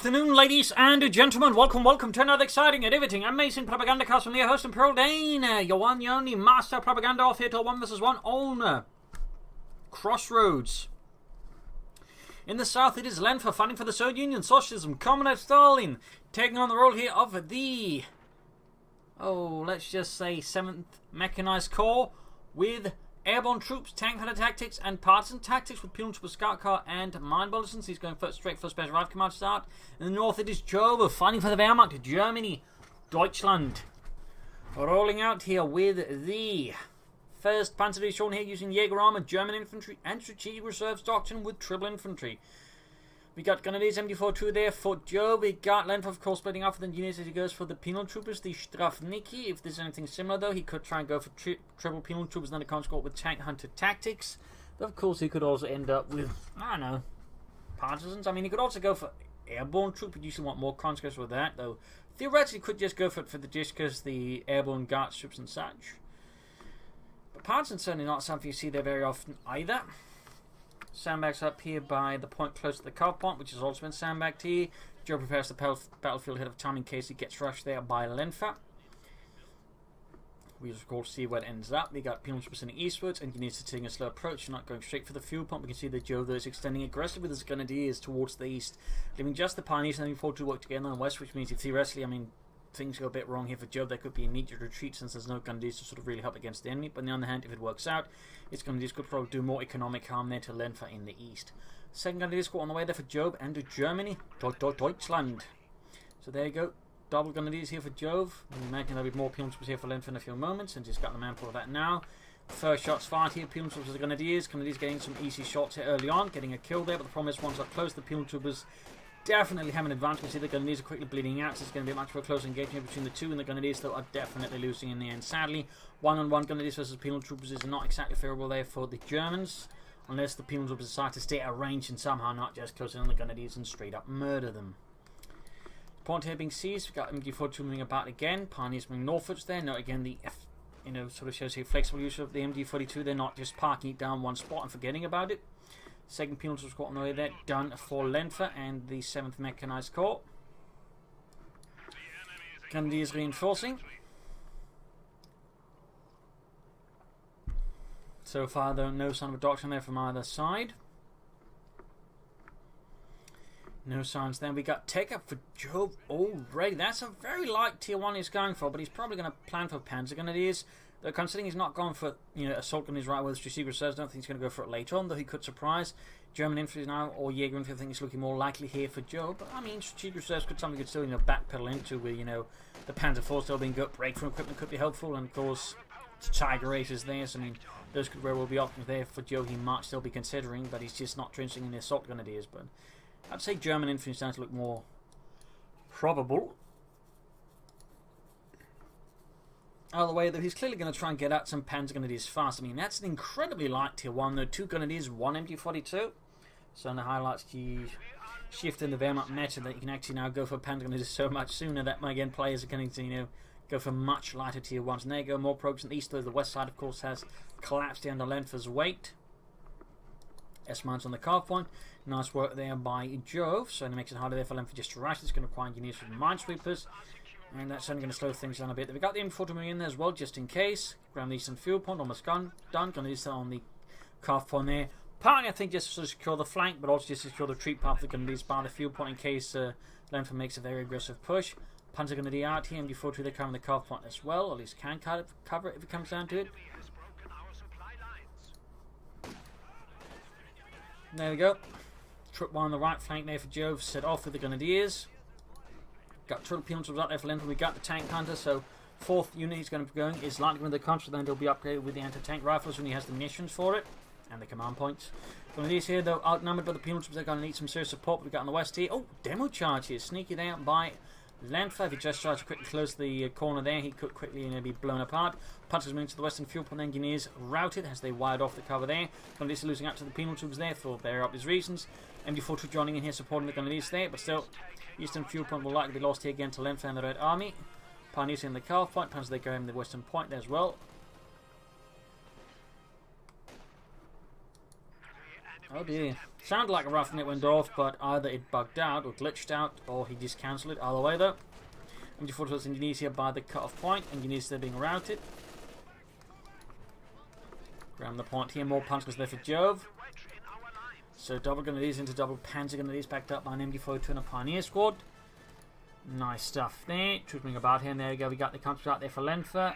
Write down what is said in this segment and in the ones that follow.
afternoon, ladies and gentlemen. Welcome to another exciting, riveting, amazing Propagandacast from your host and Pearl Dane, your one, your only master propaganda of Theatre 1 vs 1 owner. Crossroads. In the south, it is Lenfer fighting for the Soviet Union, Socialism, Communist Stalin, taking on the role here of the, let's just say 7th Mechanized Corps with airborne troops, tank hunter tactics, and partisan tactics with Peel to a scout car and mine bulletins. He's going straight for Special Arrive Command start. In the north, it is Jove fighting for the Wehrmacht, Germany, Deutschland. Rolling out here with the 1st Panzer Division shown here using Jaeger armor, German infantry, and strategic reserves doctrine with triple infantry. We got Grenadiers MD42 there for Jove. We got Lenfer, of course, splitting off with engineers as he goes for the penal troopers, the Strafniki. If there's anything similar, though, he could try and go for triple penal troopers and then a conscript with tank hunter tactics. But of course, he could also end up with, I don't know, partisans. I mean, he could also go for airborne troops, but usually want more conscripts with that, though. Theoretically, could just go for it for the discus, the airborne guards troops and such. But partisans certainly not something you see there very often either. Sandbags up here by the point close to the cover point, which has also been sandbagged here. Joe prepares the battlefield ahead of time in case he gets rushed there by Lenfer. We just of course see where it ends up. We got penal troops heading eastwards, and he needs to take a slow approach, not going straight for the fuel pump. We can see that Joe is extending aggressively with his grenadiers towards the east, leaving just the pioneers and then forward to work together on the west, which means if theoretically, I mean, things go a bit wrong here for Jove, there could be immediate retreat since there's no grenadiers to sort of really help against the enemy. But on the other hand, if it works out, its grenadiers could probably do more economic harm there to Lenfer in the east. Second grenadier squad on the way there for Jove and to Germany, Deutschland. So there you go, double grenadiers here for Jove. I imagine there'll be more penal troops here for Lenfer in a few moments, and he's got the manpower of that now. First shots fired here, penal troopers the Grenadiers getting some easy shots here early on, getting a kill there, but the problem is once up close, the penal troopers definitely have an advantage. We see the Grenadiers are quickly bleeding out, so it's going to be much more close engagement between the two, and the Grenadiers though are definitely losing in the end. Sadly, one-on-one Grenadiers versus penal troopers is not exactly favourable there for the Germans, unless the penal troopers decide to stay at range and somehow not just close in on the Grenadiers and straight up murder them. Point here being seized, we've got MD42 moving about again, pioneers moving northwards there. Note again the sort of shows here flexible use of the MD42, they're not just parking it down one spot and forgetting about it. Second penal troop squad on the way there, done for Lenfer and the 7th Mechanized Corps. Grenadiers reinforcing. So far, though, no sign of a doctrine there from either side. No signs then. We got take up for Jove already. That's a very light tier 1 he's going for, but he's probably going to plan for Panzer Grenadiers. Though considering he's not gone for assault grenadiers right with strategic reserves, I don't think he's going to go for it later on, though he could surprise. German infantry now, or Jaeger infantry, I think is looking more likely here for Joe. But I mean, strategic reserves could something could still backpedal into with the Panzer IV still being good. Breakthrough equipment could be helpful, and of course Tiger races there. So I mean, those could very well be options there for Joe. He might still be considering, but he's just not trenching in the assault grenadiers. But I'd say German infantry is starting to look more probable. Out of the way, though, he's clearly going to try and get out some Panzer Grenadiers fast. I mean, that's an incredibly light tier 1, though. 2 Grenadiers, 1 MG42. So, in the highlights, the shift in the Wehrmacht meta that you can actually now go for Panzer Grenadiers so much sooner that, again, players are going to, go for much lighter tier 1s. And there you go, more progress in the east, though. The west side, of course, has collapsed here under Lenfer's weight. S-mines on the carve point. Nice work there by Jove. So, it makes it harder there for Lenfer just to rush. It's going to require engineers from minesweepers. And that's only going to slow things down a bit. We've got the M4 moving in there as well, just in case. Ground eastern fuel point, almost done. Going to use that on the carve point there. Partly, I think, just to secure the flank, but also just to secure the retreat path. They're going to use by the fuel point in case Lenfer makes a very aggressive push. Panzer going to be out here. MD42, they're covering the carve point as well. At least can cover it if it comes down to it. There we go. Troop 1 on the right flank there for Jove. Set off with the Grenadiers. Got triple penal troops out there for Lenfer. We got the tank hunter, so 4th unit he's going to be going is likely with the contra, then he'll be upgraded with the anti-tank rifles when he has the munitions for it and the command points. Grenadiers here, though, outnumbered by the penal troops, they're going to need some serious support. We've got on the west here. Oh, demo charge here, sneaky there by Lenfer. If he just tries to quickly close the corner there, he could quickly be blown apart. Punches moving to the western fuel point, engineers routed as they wired off the cover there. Grenadiers losing out to the penal troops there for very obvious reasons. MD42 joining in here, supporting the Grenadiers there, but still, eastern fuel point will likely be lost here again to Lenfer and the Red Army. Pioneers in the carve point, Panzer they go in the western point there as well. Oh dear. Sounded like a roughneck went off, but either it bugged out or glitched out, or he just cancelled it. Either way though. MG4 was Indonesia by the cut-off point. Indonesia being routed. Grab the point here. More punch goes there for Jove. So double grenadiers into double panzer grenadiers backed up by an MG4 and a Pioneer squad. Nice stuff there. Trooping about here, and there we go. We got the country out there for Lenfer.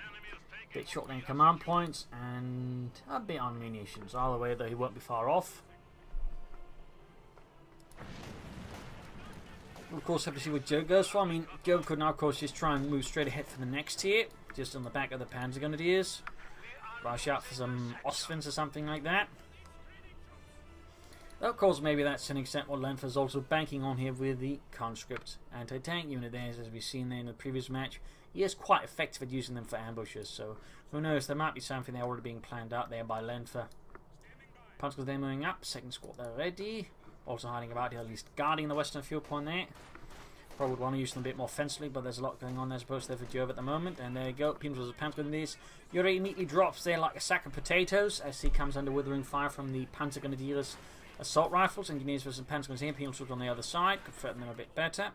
Bit short range command points and a bit on munitions. Either way, though, he won't be far off. Of course, have to see what Jove goes for. I mean, Jove could now, of course, just try and move straight ahead for the next tier, just on the back of the panzer grenadiers. Rush out for some Ostwins or something like that. Of course, maybe that's to an extent what Lenfer's also banking on here with the conscript anti-tank unit there, as we've seen there in the previous match. He is quite effective at using them for ambushes, so who knows, there might be something there already being planned out there by Lenfer. Punchers there moving up, second squad there ready. Also hiding about here, at least guarding the western field point there. Probably would want to use them a bit more offensively, but there's a lot going on there, I suppose, there for Jove at the moment. And there you go, Pim's Panzer with this. Yuri immediately drops there like a sack of potatoes as he comes under withering fire from the Panzer Grenadiers assault rifles. Engineers versus Panzer Grenadiers, Pim's on the other side, could threaten them a bit better.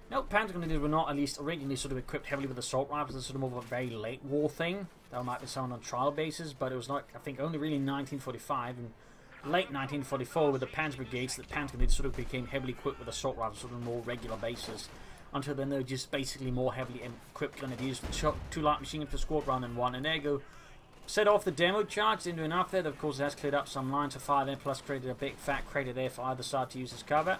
No, Panzer Grenadiers were not at least originally sort of equipped heavily with assault rifles. It's sort of more of a very late war thing. That might be someone on trial basis, but it was like, I think, only really in 1945 and late 1944 with the Panzer Brigades that Panzer Grenadiers sort of became heavily equipped with assault rifles on a more regular basis. Until then, they were just basically more heavily equipped grenadiers with two light machine guns per squad rather than one. And there you go. Set off the demo charge, didn't do enough there. Of course, it has cleared up some lines of fire there, plus created a big fat crater there for either side to use as cover.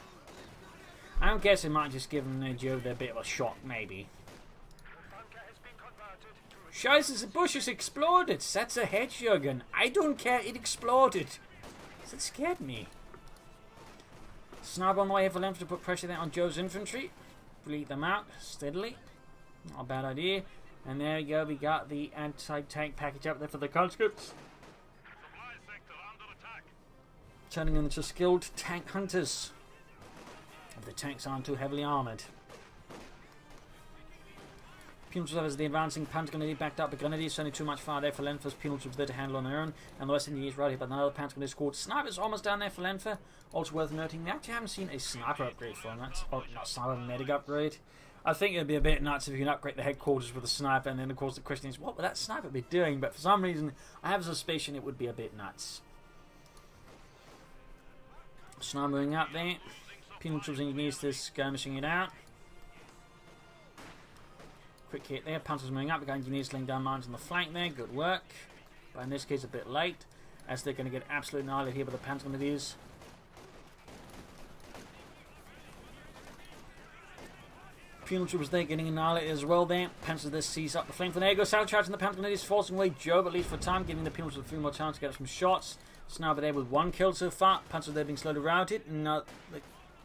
I'm guessing it might just give them Jove a bit of a shock, maybe. Scheiße, the bush has exploded. That's a Hedgehog. I don't care, it exploded. That scared me. Sniper on the way here for Lenfer to put pressure there on Jove's infantry. Bleed them out steadily. Not a bad idea. And there you go, we got the anti-tank package up there for the conscripts. Turning them into skilled tank hunters. If the tanks aren't too heavily armoured. Penal troops as the advancing Panzer Grenadier backed up, but Grenadiers only too much fire there for Lenfer's penal troops there to handle on their own. And the West Indies right here, but another Panzer Grenadier squad. Snipers almost down there for Lenfer. Also worth noting, we actually haven't seen a sniper upgrade for them. That's not sniper, medic upgrade. I think it'd be a bit nuts if you can upgrade the headquarters with a sniper, and then of course the question is, what would that sniper be doing? But for some reason, I have a suspicion it would be a bit nuts. Sniper moving up there. Penal troops engineers to skirmishing it out. Quick hit there. Panzers moving up. We've got engineers laying down mines on the flank there. Good work. But in this case, a bit late, as they're going to get absolutely annihilated here by the Panzer Grenadiers. Penal troops there getting annihilated as well there. Panzers there seize up the flank. There you go. South charge and the Panzer Grenadiers forcing away Jove at least for time, giving the Penal troops a few more chances to get some shots. Sniper there with one kill so far. Panzers there being slowly routed. No,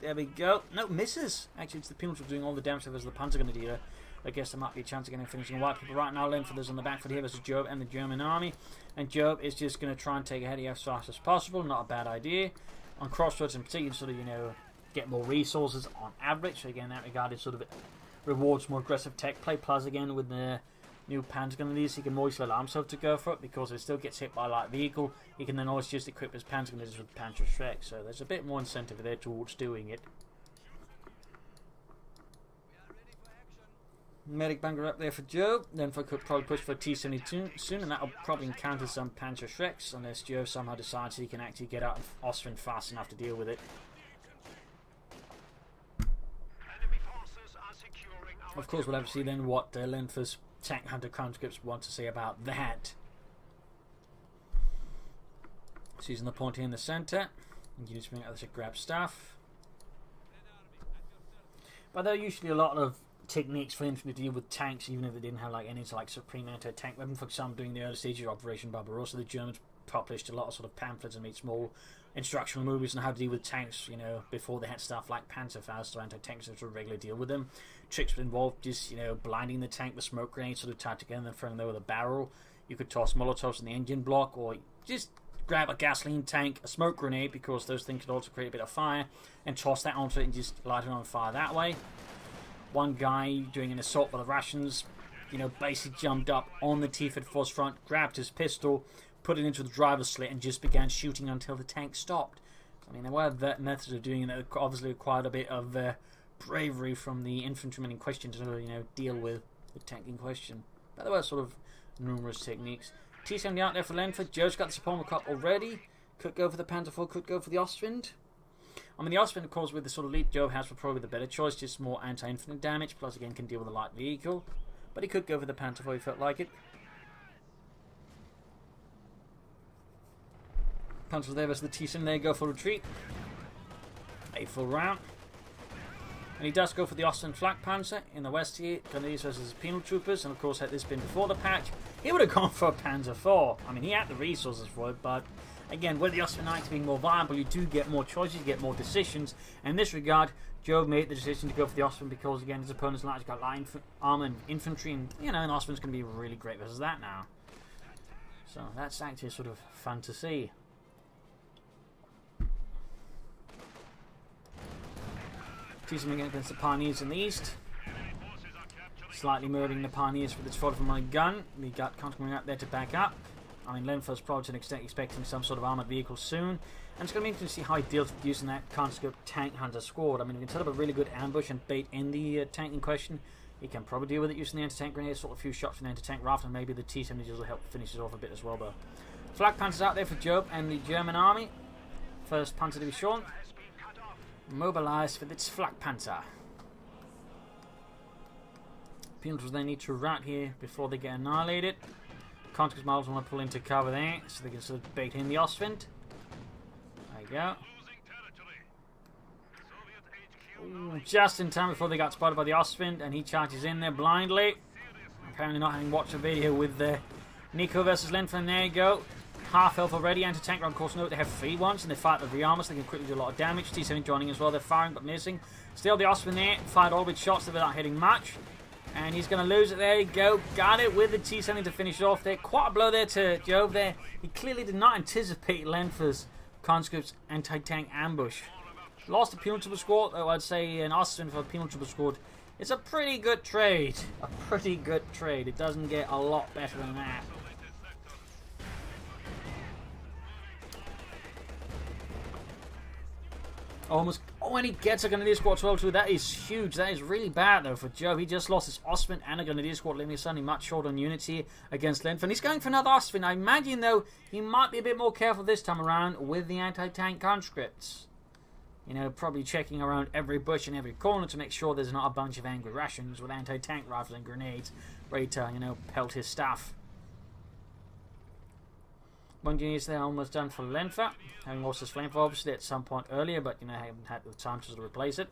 there we go. No, misses. Actually, it's the Penal troops doing all the damage as the Panzer Grenadier. I guess there might be a chance of getting finishing white people right now. Lenfer is on the back foot here versus Jove and the German army. And Jove is just going to try and take ahead as fast as possible. Not a bad idea. On Crossroads in particular, sort of, get more resources on average. So again, that regard is sort of rewards more aggressive tech play. Plus, again, with the new Panzer Grenadiers, he can more easily allow himself to go for it because it still gets hit by a light vehicle. He can then always just equip his Panzer Grenadiers with Panzer Shrek. So there's a bit more incentive there towards doing it. Medic bunker up there for Jove. Lenfer could probably push for a T-72 soon, and that'll probably encounter some Panzer Shreks unless Jove somehow decides he can actually get out of Ostwin fast enough to deal with it. Of course, we'll have to see then what Lenfer's tank hunter conscripts want to say about that. Seizing the point here in the centre. And you need to bring out to grab stuff. But there are usually a lot of techniques for him to deal with tanks, even if they didn't have like any like supreme anti-tank weapon. For example, during the early stages of Operation Barbarossa, the Germans published a lot of sort of pamphlets and made small instructional movies on how to deal with tanks, before they had stuff like Panzerfaust or anti-tanks that would regularly deal with them. Tricks would involve just, blinding the tank with smoke grenades sort of tied together and then throwing them with a barrel. You could toss Molotovs in the engine block, or just grab a gasoline tank, a smoke grenade, because those things could also create a bit of fire, and toss that onto it and just light it on fire that way. One guy doing an assault for the Russians, basically jumped up on the T-54's front, grabbed his pistol, put it into the driver's slit and just began shooting until the tank stopped. I mean, there were methods of doing it that obviously required a bit of bravery from the infantryman in question to deal with the tank in question. But there were sort of numerous techniques. T-70 out there for Lenfer. Jove's got the Supreme Cup already. Could go for the Panzer IV, could go for the Ostwind. I mean, the Ostwind, of course, with the sort of lead Jove has, for probably the better choice. Just more anti-infinite damage, plus again can deal with a light vehicle. But he could go for the Panzer IV if he felt like it. Panzer there versus the T-70. There go for retreat. A full round. And he does go for the Ostwind Flak Panzer in the west here. Grenadiers versus Penal Troopers. And of course, had this been before the patch, he would have gone for a Panzer IV. I mean, he had the resources for it, but again, with the Ostwind Knights being more viable, you do get more choices, you get more decisions. And in this regard, Jove made the decision to go for the Ostwind because, again, his opponent's large got light armor and infantry, and an Ostwind's going to be really great versus that now. So that's actually sort of fun to see. T-70 against the Pioneers in the east. Slightly murdering the Pioneers with its 45mm gun. We got coming up there to back up. I mean, Lenfer's probably to an extent expecting some sort of armoured vehicle soon. And it's going to be interesting to see how he deals with using that conscript tank hunter squad. I mean, if he can set up a really good ambush and bait in the tank in question, he can probably deal with it using the anti-tank grenade, sort of a few shots from the anti-tank rifle, and maybe the T-70 will help finish it off a bit as well, though. Flak Panzers out there for Jove and the German army. First Panzer Division. Mobilized for its Flak Panzer. Penals they need to rout here before they get annihilated. Conscript models want to pull into cover there so they can sort of bait in the Ostwind. There you go. Ooh, just in time before they got spotted by the Ostwind, and he charges in there blindly. Apparently not having watched a video with Nico versus Lenfer, and there you go. Half health already. Anti-tank run, of course, note they have free ones and they fight the rearmor, so they can quickly do a lot of damage. T-70 joining as well. They're firing but missing. Still the Ostwind there. Fired all with shots without hitting much. And he's going to lose it. There you go. Got it with the T-70 to finish off there. Quite a blow there to Jove there. He clearly did not anticipate Lenfer's conscript's anti-tank ambush. Lost a Penal Trooper squad, though I'd say an Ostwind for a Penal Trooper squad. It's a pretty good trade. A pretty good trade. It doesn't get a lot better than that. Almost. Oh, and he gets a Grenadier Squad 12-2. That is huge. That is really bad, though, for Jove. He just lost his Ostwind and a Grenadier Squad, leaving suddenly much short on unity against Lenfer. And he's going for another Ostwind. I imagine, though, he might be a bit more careful this time around with the anti-tank conscripts. Probably checking around every bush and every corner to make sure there's not a bunch of angry Russians with anti-tank rifles and grenades ready to, pelt his stuff. One unit there almost done for Lenfer, having lost his flamethrower obviously at some point earlier, but haven't had the time to sort of replace it.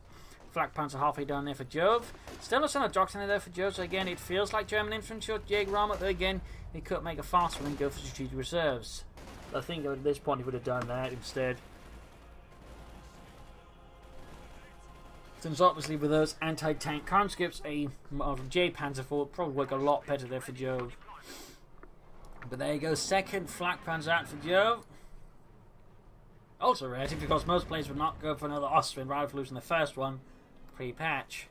Flak Panzer halfway down there for Jove. Still no sign of Docks in there for Jove, so again it feels like German infantry or Jaeger armor, but again he could make a fast one and go for strategic reserves. I think at this point he would have done that instead. Since obviously with those anti-tank conscripts, a J Panzer IV would probably work a lot better there for Jove. But there you go, second Flak Panzer out for Jove. Also relative, because most players would not go for another Ostwind right after losing the first one pre-patch.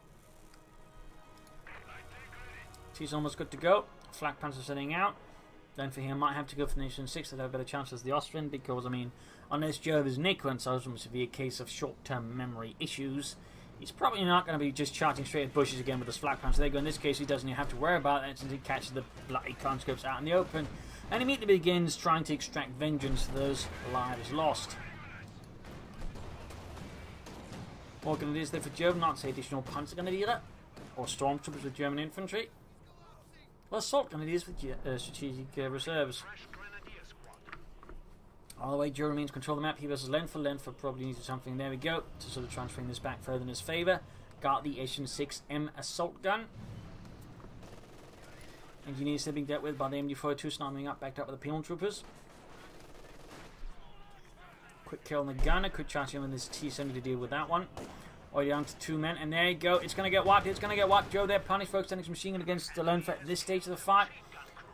He's almost good to go. Flak Panzer setting out. Then for him, might have to go for Nation 6 to have a better chance as the Ostwind, because, I mean, unless Jove is Nico and so it's going to be a case of short-term memory issues, he's probably not going to be just charging straight at bushes again with his Flak Panzer. There you go. In this case, he doesn't even have to worry about that since he catches the bloody conscripts out in the open and immediately begins trying to extract vengeance for those lives lost. More Grenadiers there for Jove, not say additional Panzer Grenadier or Stormtroopers with German infantry. Well, Assault Grenadiers with strategic reserves. All the way, Joe remains control of the map. He versus Lenfer. Lenfer probably needs something. There we go. To sort of transferring this back further in his favour. Got the Asian 6M assault gun. Engineers still being dealt with by the MD-42, sniping up, backed up with the Penal Troopers. Quick kill on the gunner. Could charge him with this T-70 to deal with that one. Already down to 2 men. And there you go. It's going to get wiped. It's going to get wiped. Joe there punished for extending his machine gun against the Lenfer at this stage of the fight.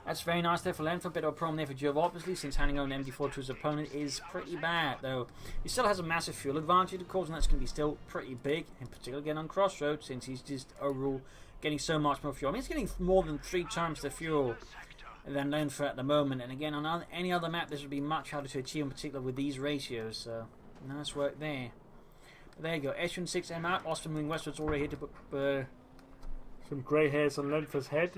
That's very nice there for Lenfer. Bit of a problem there for Jove, obviously, since handing over an MD-4 to his opponent is pretty bad, though. He still has a massive fuel advantage, of course, and that's going to be still pretty big, in particular again on Crossroads, since he's just overall getting so much more fuel. I mean, he's getting more than 3 times the fuel than Lenfer at the moment. And again, on any other map, this would be much harder to achieve, in particular with these ratios. So nice work there. But there you go. H16M out. Austin moving westwards already here to put some grey hairs on Lenfer's head.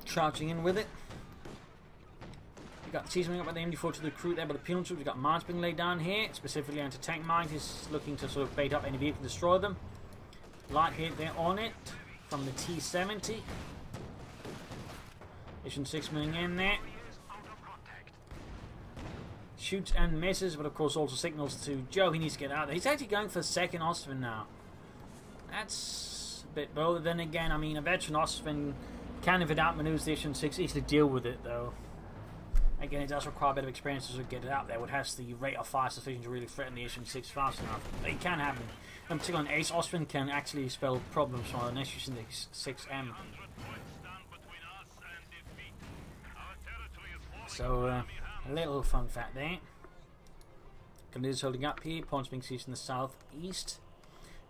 Charging in with it. We've got the T's coming up by the MD4 to the crew there by the penal troops. We've got mines being laid down here, specifically anti-tank mines. He's looking to sort of bait up any vehicle to destroy them. Light hit there on it from the T-70. Mission 6 moving in there. Shoots and misses, but of course also signals to Joe he needs to get out there. He's actually going for second Ostman now. That's a bit bold. Then again, I mean, a veteran Ostman can, if it outmaneuvers the Mission 6, easily deal with it though. Again, it does require a bit of experience to get it out there. It has the rate of fire sufficient to really threaten the Mission 6 fast enough. But it can happen. In particular, an Ace Ostman can actually spell problems for an Mission 6M. So, a little fun fact there. Canadians holding up here. Points being seized in the southeast.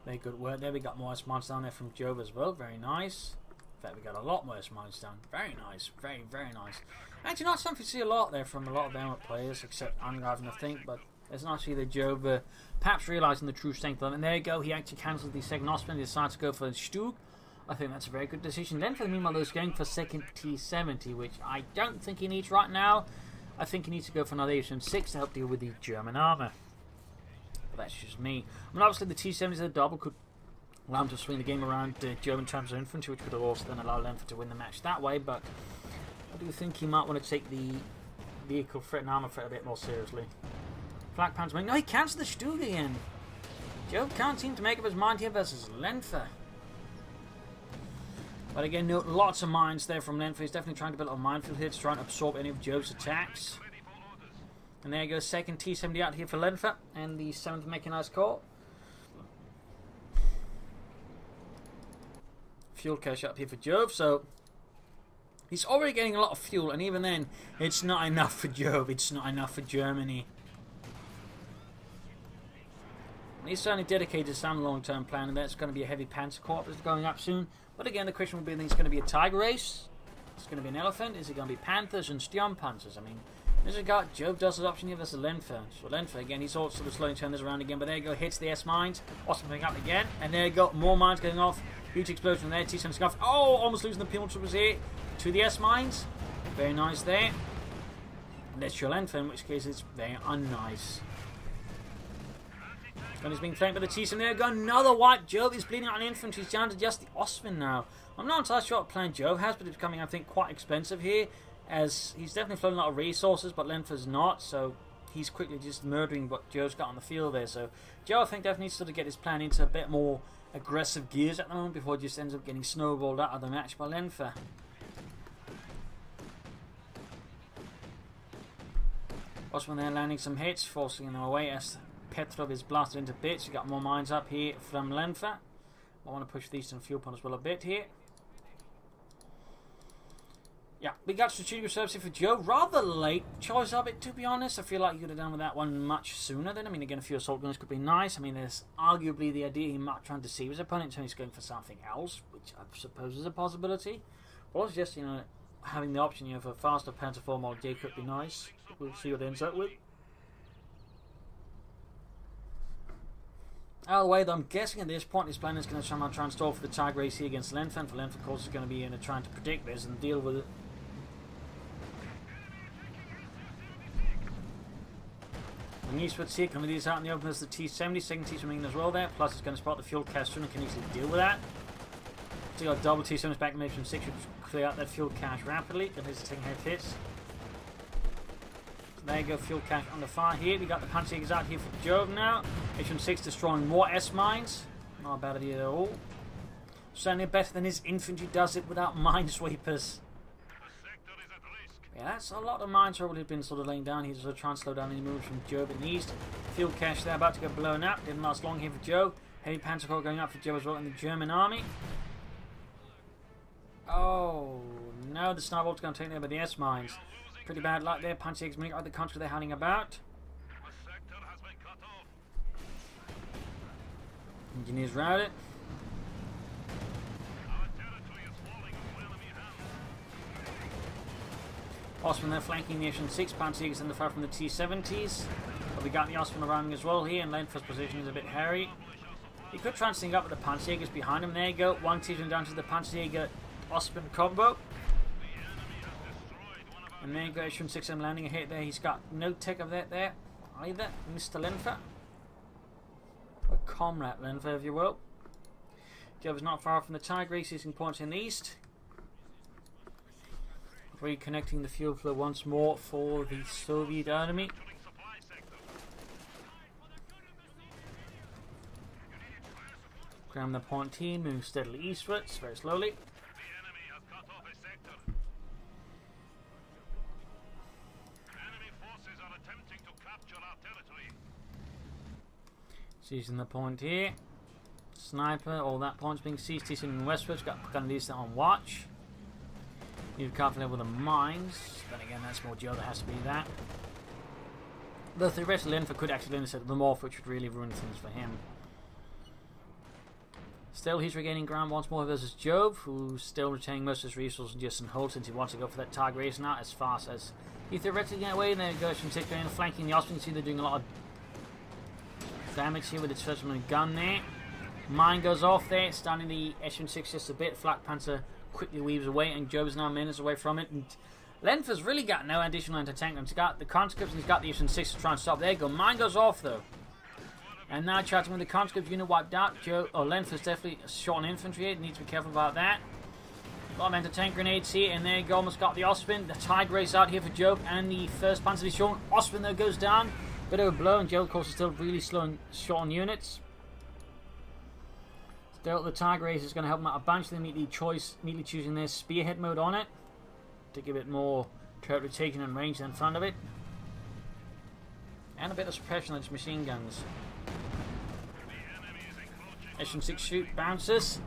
Very good work there. We got more S-mines down there from Jove as well. Very nice. In fact, we got a lot more S-mines down. Very nice. Very, very nice. Actually, not something you see a lot there from a lot of Emirate players, except Unriven, I think. But it's nice to see the Jove perhaps realising the true strength of them. And there you go. He actually cancelled the second Ostman. He decides to go for the Stug. I think that's a very good decision. Then, for the meanwhile, he's going for second T-70, which I don't think he needs right now. I think he needs to go for another H-6 to help deal with the German armour. But that's just me. I mean, obviously, the T-70s as a double could allow him to swing the game around German trams or infantry, which could have also then allowed Lenfer to win the match that way. But I do think he might want to take the vehicle threat and armour threat a bit more seriously. Flak Pants, no, he cancelled the Stug again. Jove can't seem to make up his mind here versus Lenfer. But again, note lots of mines there from Lenfer. He's definitely trying to build a minefield here to try and absorb any of Jove's attacks. And there goes second T-70 out here for Lenfer and the 7th Mechanized Corps. Fuel cache up here for Jove, so he's already getting a lot of fuel, and even then, it's not enough for Jove. It's not enough for Germany. And he's certainly dedicated to some long-term plan, and that's going to be a heavy Panzer Corps that's going up soon. But again, the question will be, I think it's going to be a Tiger race. It's going to be an Elephant. Is it going to be Panthers and Sturmpanzers? I mean, in this regard, Jove does his option here versus Lenfer. So Lenfer, again, he's also sort of slowly turning this around again. But there you go, hits the S-mines. Awesome thing up again. And there you go, more mines going off. Huge explosion there. T-70 scuff. Oh, almost losing the penal troopers here to the S-mines. Very nice there. And that's your Lenfer, in which case it's very unnice. And he's being flanked by the T-70. There you go, another wipe. Jove is bleeding on infantry. He's down to just the Ostman now. I'm not entirely sure what plan Jove has, but it's becoming, I think, quite expensive here, as he's definitely floating a lot of resources, but Lenfer's not, so he's quickly just murdering what Jove's got on the field there. So Jove, I think, definitely needs to sort of get his plan into a bit more aggressive gears at the moment before he just ends up getting snowballed out of the match by Lenfer. Ostman there landing some hits, forcing them away as Petrov is blasted into bits. You got more mines up here from Lenfer. I want to push the eastern fuel pond as well a bit here. Yeah, we got strategic reserves here for Joe. Rather late choice of it, to be honest. I feel like you could have done with that one much sooner then. I mean, again, a few assault gunners could be nice. I mean, there's arguably the idea he might try and deceive his opponent until he's going for something else, which I suppose is a possibility. But also just, you know, having the option, you know, for a faster Panzer IV Mod J could be nice. We'll see what it ends up with. Out of the way, though, I'm guessing at this point his plan is going to somehow try and stall for the tag race here against Lenfer. And for Lenfer, of course, is going to be trying to predict this and deal with it. And eastwards here, coming these out in the open as the T-70, second T-70 as well there. Plus, it's going to spot the fuel cache soon and can easily deal with that. So you got double T-70s back in Mission 6, which clear out that fuel cache rapidly. And here's taking head hits. There you go, fuel cache under fire here. We got the punch diggers out here for Jove now. Mission 6 destroying more S-mines. Not a bad idea at all. Certainly better than his infantry does it without minesweepers. Yeah, that's a lot of mines already been sort of laying down here to sort of try and slow down any moves from Jove in the east. Fuel cache there about to get blown up. Didn't last long here for Jove. Heavy Panzer Corps going up for Jove as well in the German army. Oh no, the Snowball's going to take there by the S-mines. Pretty bad luck there. Punch eggs moving out of the country they're hanging about. Engineers route it. Osman there flanking the H6, Panzerjägers in the fire from the T-70s. But we got the Osman around as well here, and Lenfer's position is a bit hairy. He could try and sync up with the Panzerjägers behind him. There you go, one T-Zen down to the Panzerjäger Osman combo. And there you go, H6 landing a hit there. He's got no tech of that there either, Mr. Lenfer. Or Comrade Lenfer, if you will. Jove is not far from the Tiger, seizing points in the east. Reconnecting the fuel flow once more for the Soviet army. Grab the point team, moving steadily eastwards, very slowly. Seizing the point here. Sniper, all that point's being seized, teasing westwards, got Propagandacaster on watch. Need to calculate with the mines, but again that's more Joe, that has to be that. Though theoretically Lenfer could actually intercept them off, which would really ruin things for him. Still, he's regaining ground once more versus Jove, who's still retaining most of his resources just in hold since he wants to go for that target race now as fast as he theoretically can get away. And there he goes from 6 going flanking the Osman. You see they're doing a lot of damage here with its first gun there. Mine goes off there, starting the S-6 just a bit. Flak Panzer quickly weaves away, and Jove is now minutes away from it. And Lenfer's really got no additional anti-tank. He's got the conscripts and he's got the S-6 to try and stop. There you go. Mine goes off though. And now charging with the conscript unit wiped out. Lenfer's definitely short on infantry here. Needs to be careful about that. A lot of anti-tank grenades here, and there you go. Almost got the Osman. The Tiger race out here for Jove, and the first Panzer Division. Osman though goes down. Bit of a blow, and Jove of course is still really slow and short on units. Still, the Tiger race is going to help them out a bunch. They immediately choosing their spearhead mode on it to give it more territory taken and range in front of it, and a bit of suppression on its machine guns. S-6 shoot bounces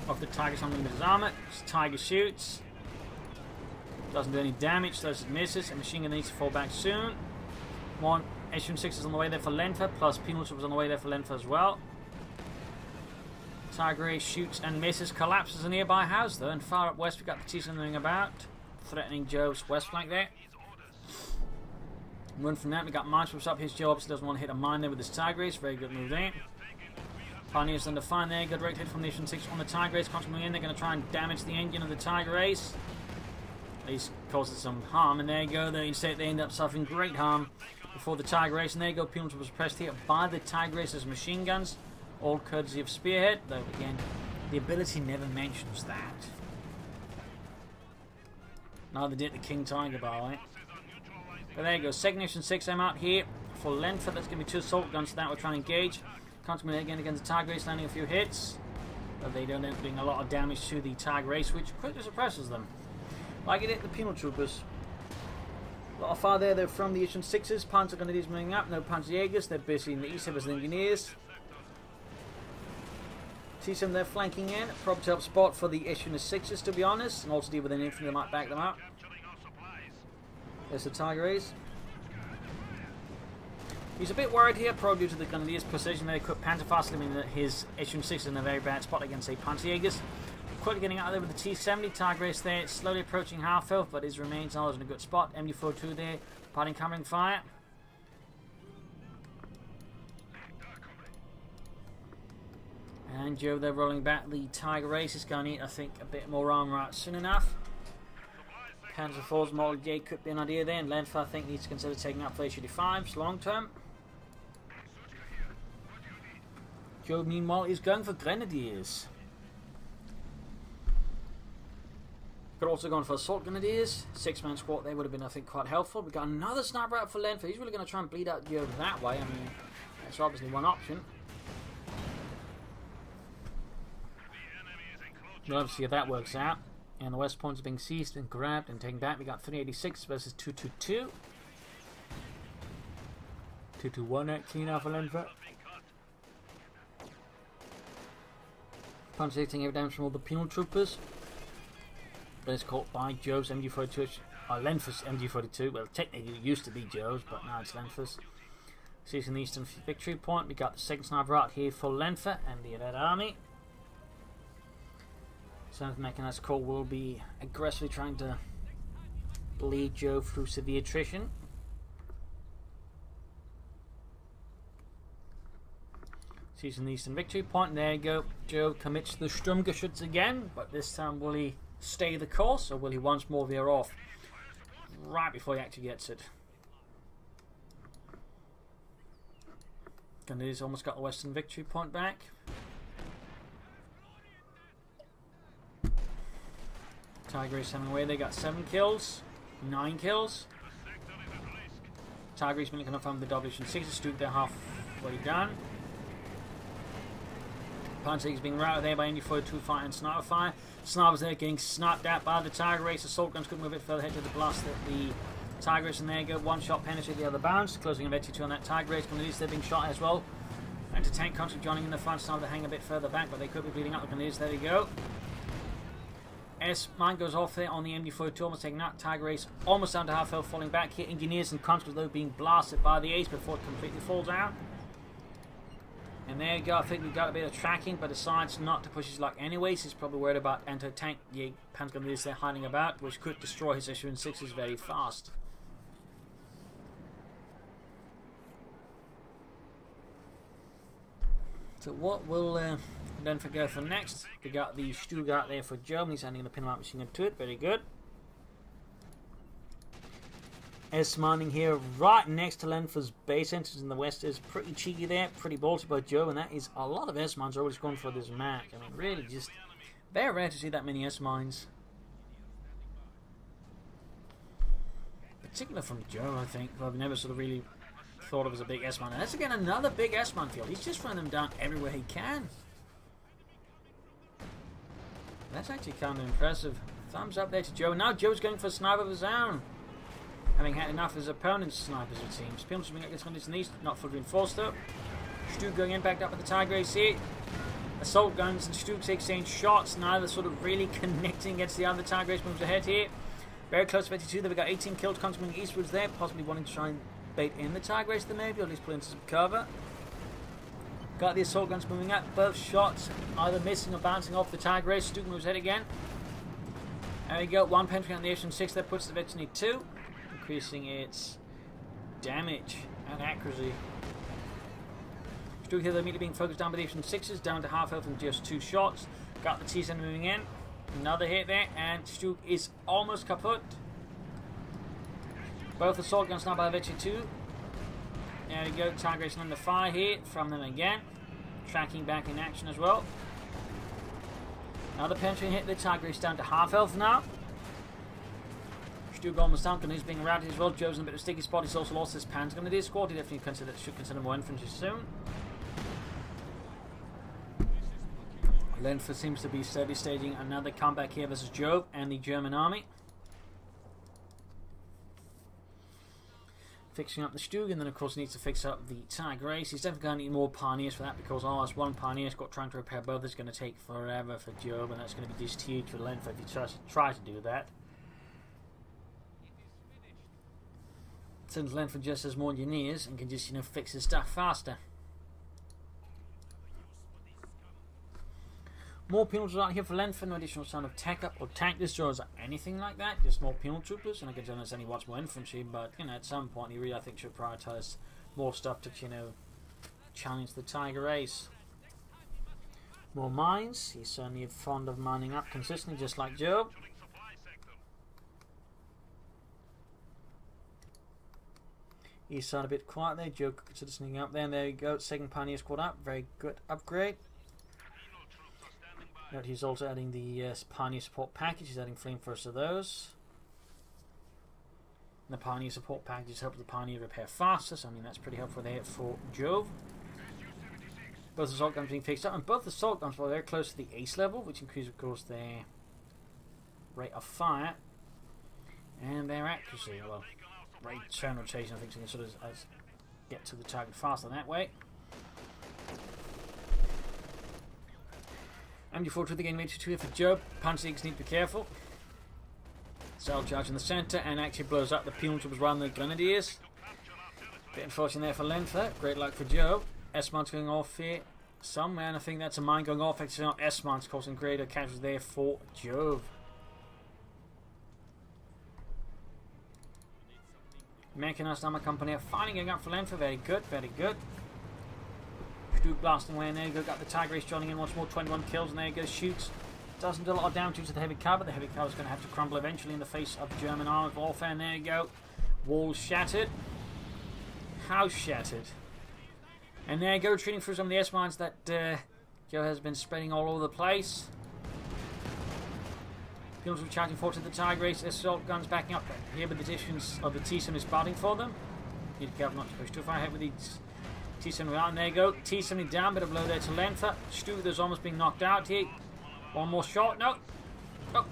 off the Tiger's unlimited armor. Tiger shoots, doesn't do any damage, does it misses. A machine gun needs to fall back soon. One S-6 is on the way there for Lenfer, plus Penal Troop is on the way there for Lenfer as well. Tiger shoots and misses, collapses a nearby house though, and far up west we got the T-Zen moving about, threatening Jove's west flank there. Run from that, we got mine swaps up. His Joe obviously doesn't want to hit a mine there with his Tiger race. Very good move there. Pioneers under fire there, good rate hit from the S-6 on the Tiger race. Constantly in, they're going to try and damage the engine of the Tiger race. At least causes some harm, and there you go. They end up suffering great harm before the Tiger race, and there you go. Penal Troop was pressed here by the Tiger race's machine guns. All courtesy of Spearhead, though again, the ability never mentions that. Neither did the King Tiger, by the way. But there you go, second S-6 I'm out here for Lenfer. That's going to be 2 assault guns that we're trying to engage. Constantly again against the Tiger race, landing a few hits. But they don't end up doing a lot of damage to the Tiger race, which quickly suppresses them. Like it hit the Penal Troopers. A lot of fire there, they're from the S-6s. Panzer Grenadiers moving up, no Panzerjägers. They're busy in the east, as the engineers. See some there flanking in, probably top spot for the S-6s to be honest, and also deal with an infantry that might back them up. There's the Tiger race. He's a bit worried here, probably due to the Grenadiers' precision. They equip Panzerfaust, leaving his S-6 in a very bad spot against a Panzerjägers. Quickly getting out of there with the T-70. Tiger race there, slowly approaching half health, but his remains are in a good spot. MD-42 there, parting covering fire. And Joe, they're rolling back the Tiger race. Is going to need, I think, a bit more armor out soon enough. Panzer IV's Model J could be an idea there, and Lenfer, I think, needs to consider taking up for H-85s long term. Joe, meanwhile, is going for Grenadiers. Could also go for Assault Grenadiers. 6-man squad there would have been, I think, quite helpful. We've got another sniper out for Lenfer. He's really going to try and bleed out Joe that way. I mean, that's obviously one option. We'll obviously see if that works out. And the west points are being seized and grabbed and taken back. We got 386 versus 222. 221 actually now for Lenfer. Punch taking damage from all the Penal Troopers. But it's caught by Jove's MG42. Lenfer's MG42. Well, technically it used to be Jove's, but now it's Lenfer's. Seizing the eastern victory point. We got the second sniper out here for Lenfer and the Red Army. 7th Mechanized Corps will be aggressively trying to bleed Jove through severe attrition. Seizing the eastern victory point. There you go. Jove commits the Sturmgeschütz again, but this time will he stay the course, or will he once more veer off right before he actually gets it? And he's almost got the western victory point back. Tigris coming away. They got 7 kills, 9 kills. Tigris been confirmed the Division 6 is they're halfway done. Panzer's being routed there by MD-42 fire and sniper fire. Snipers there getting sniped at by the Tigris. Assault guns could move a bit further ahead to the blast at the Tigris, and there you go. One shot penetrated the other bounce, closing a 2 on that Tigris. Grenadiers they're being shot as well. Anti-tank constantly joining in the front. Sniper hang a bit further back, but they could be bleeding out the Grenadiers. There you go. S-mine goes off there on the MD-42, almost taking out Tigris, almost down to half health, falling back here. Engineers and conscripts though being blasted by the ace before it completely falls out. And there you go. I think we've got a bit of tracking, but decides not to push his luck anyways. He's probably worried about anti-tank Panzergrenadiers there hiding about, which could destroy his SU-6s very fast. So what will Lenfer go for next? We got the Stuttgart there for Jove. He's handing the Pinlight machine gun to it. Very good. S-mining here right next to Lenfer's base entrance in the west is pretty cheeky there. Pretty ballsy by Jove, and that is a lot of S-mines always going for this map. I mean, really just very rare to see that many S-mines. Particularly from Jove, I think. I've never sort of really thought of as a big S-mine. And that's again another big S-mine field. He's just throwing them down everywhere he can. That's actually kind of impressive. Thumbs up there to Joe. Now Joe's going for a sniper of his own, having had enough of his opponent's snipers, it seems. Pilms moving up this one, it's not fully reinforced up. Stu going in, backed up with the Tigris here. Assault guns and Stu exchange shots, neither sort of really connecting against the other. Tigris moves ahead here. Very close to 52, they've got 18 killed, coming eastwards there, possibly wanting to try and bait in the Tigris there maybe, or at least put into some cover. Got the assault guns moving up, both shots either missing or bouncing off the Tigris. Stu moves ahead again. There we go, one penetrating on the SU-6, that puts the Veterinary 2. Increasing its damage and accuracy. Stu here immediately being focused down by the SU-6s, down to half health from just 2 shots. Got the T-7 moving in. Another hit there, and Stu is almost kaput. Both assault guns now by the Veterinary 2. There we go, Tigris under fire here from them again. Tracking back in action as well. Another penetrating hit, the Tigris down to half health now. Stu almost down, and he's being routed as well. Joe's in a bit of a sticky spot. He's also lost his Panzergrenadier squad. He definitely should consider more infantry soon. Lenfer seems to be steady staging another comeback here versus Jove and the German army. Fixing up the Stug, and then of course needs to fix up the Tigris. He's definitely going to need more pioneers for that, because all that's one pioneer's got trying to repair both is going to take forever for Jove, and that's going to be just huge for Lenfer if he tries to do that. Since Lenfer just has more engineers and can just, you know, fix his stuff faster. More penal troopers out here for Lenfer, no additional sign of tech up or tank destroyers or anything like that, just more penal troopers, and I can understand he wants more infantry, but, you know, at some point he really, I think, should prioritise more stuff to, you know, challenge the Tiger race. More mines, he's certainly fond of mining up consistently, just like Joe. He's a bit quiet there, Joe could consider sneaking up there, and there you go, second pioneer squad up, very good upgrade. Note he's also adding the Pioneer Support Package. He's adding Flamethrowers of those. And the Pioneer Support Package helps the Pioneer repair faster, so I mean that's pretty helpful there for Jove. Both assault guns being fixed up, and both assault guns are very close to the ace level, which increases, of course, their rate of fire and their accuracy. Well, rate turn rotation, I think, so you can sort of get to the target faster that way. MD4 to the game, Major 2 here for Joe. Panzers need to be careful. Cell charge in the centre and actually blows up the penal troopers around the Grenadiers. Bit unfortunate there for Lenfer. Great luck for Joe. S-Mount's going off here somewhere, and I think that's a mine going off. Actually, not S-Mount's causing greater casualties there for Jove. Mechanized Armor Company are finally going up for Lenfer. Very good, very good. Stu blasting away, and there you go. Got the Tiger Ace joining in once more. 21 kills, and there you go. Shoots. Doesn't do a lot of damage to the heavy car, but the heavy car is going to have to crumble eventually in the face of German armored warfare. And there you go. Walls shattered. House shattered. And there you go, retreating through some of the S-mines that Joe has been spreading all over the place. Pills were charging forward to the Tiger Ace. Assault guns backing up here, but the additions of the T-7 is spotting for them. Need to careful not to push too far ahead with the T-7 around. There you go. T-70 down, bit of blow there to Lenfer. Stu there's almost being knocked out here. One more shot. No. Oh.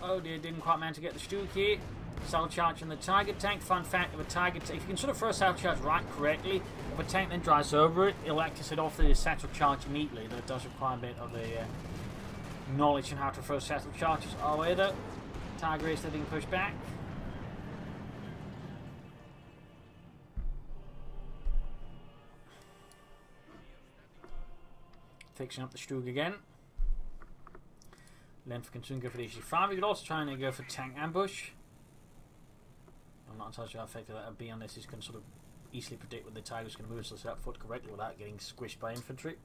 Oh dear, didn't quite manage to get the Stu here. Saddle charge on the Tiger tank. Fun fact of a Tiger tank, if you can sort of throw a saddle charge right correctly, if a tank then drives over it, it'll actually set off the saddle charge immediately. Though it does require a bit of a knowledge on how to throw saddle charges our way though. Tiger Ace being pushed back. Fixing up the Stug again. Lenfer can soon go for the HG5. We could also try and go for tank ambush. I'm not entirely sure how effective that would be unless he can sort of easily predict when the Tiger's going to move himself out foot correctly without getting squished by infantry.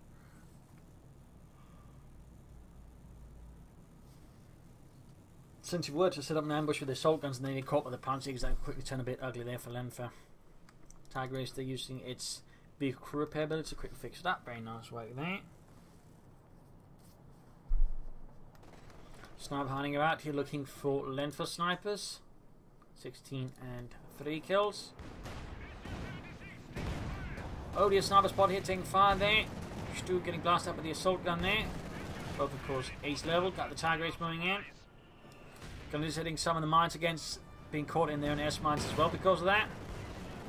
Since you were to set up an ambush with the assault guns and then you caught with the Panzers, that would quickly turn a bit ugly there for Lenfer. Tiger Ace, they're using its vehicle crew repair ability to quickly fix that. Very nice work there. Sniper hiding about here looking for Lenfer snipers. 16 and 3 kills. Oh dear, sniper spot here taking fire there. Stu getting blasted up with the assault gun there. Both of course ace level. Got the Tiger Ace moving in. Gunner's hitting some of the mines against being caught in their own S mines as well because of that.